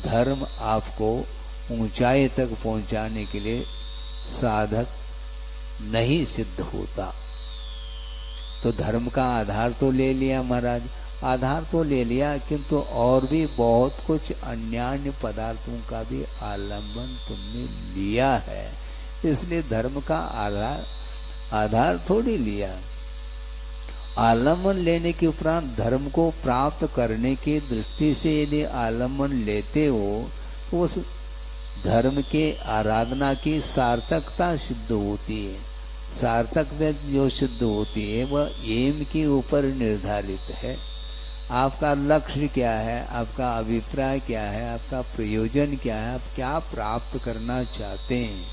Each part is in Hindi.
धर्म आपको ऊंचाई तक पहुंचाने के लिए साधक नहीं सिद्ध होता। तो धर्म का आधार तो ले लिया महाराज, आधार तो ले लिया, किंतु और भी बहुत कुछ अन्य पदार्थों का भी आलंबन तुमने लिया है, इसलिए धर्म का आधार थोड़ी लिया। आलंबन लेने के उपरांत धर्म को प्राप्त करने की दृष्टि से यदि आलंबन लेते हो तो उस धर्म के आराधना की सार्थकता सिद्ध होती है। सार्थकता जो सिद्ध होती है वह एम के ऊपर निर्धारित है। आपका लक्ष्य क्या है, आपका अभिप्राय क्या है, आपका प्रयोजन क्या है, आप क्या प्राप्त करना चाहते हैं।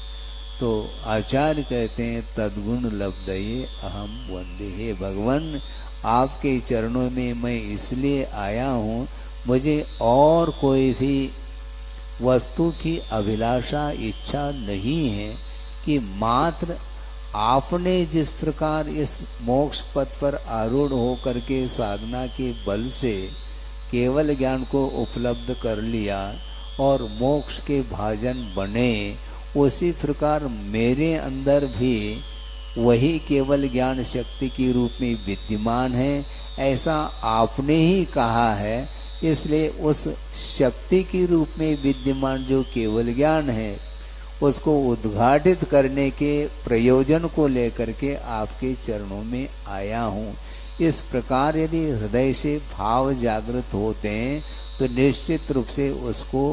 तो आचार्य कहते हैं तद्गुण लब्धये अहम वंदे। हे भगवान, आपके चरणों में मैं इसलिए आया हूँ, मुझे और कोई भी वस्तु की अभिलाषा इच्छा नहीं है कि मात्र आपने जिस प्रकार इस मोक्ष पथ पर आरूढ़ होकर के साधना के बल से केवल ज्ञान को उपलब्ध कर लिया और मोक्ष के भाजन बने, उसी प्रकार मेरे अंदर भी वही केवल ज्ञान शक्ति के रूप में विद्यमान है, ऐसा आपने ही कहा है। इसलिए उस शक्ति के रूप में विद्यमान जो केवल ज्ञान है उसको उद्घाटित करने के प्रयोजन को लेकर के आपके चरणों में आया हूँ। इस प्रकार यदि हृदय से भाव जागृत होते हैं तो निश्चित रूप से उसको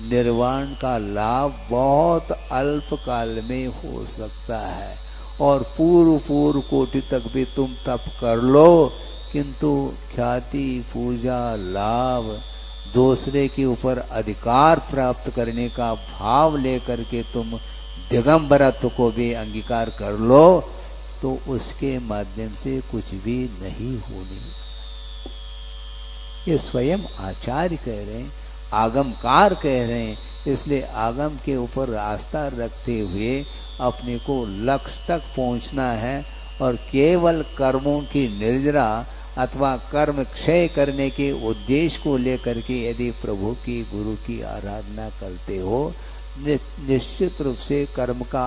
निर्वाण का लाभ बहुत अल्प काल में हो सकता है। और पूर्व कोटि तक भी तुम तप कर लो, किंतु ख्याति पूजा लाभ दूसरे के ऊपर अधिकार प्राप्त करने का भाव लेकर के तुम दिगंबरत्व को भी अंगीकार कर लो तो उसके माध्यम से कुछ भी नहीं होने। ये स्वयं आचार्य कह रहे हैं, आगमकार कह रहे हैं। इसलिए आगम के ऊपर रास्ता रखते हुए अपने को लक्ष्य तक पहुंचना है और केवल कर्मों की निर्जरा अथवा कर्म क्षय करने के उद्देश्य को लेकर के यदि प्रभु की गुरु की आराधना करते हो, निश्चित रूप से कर्म का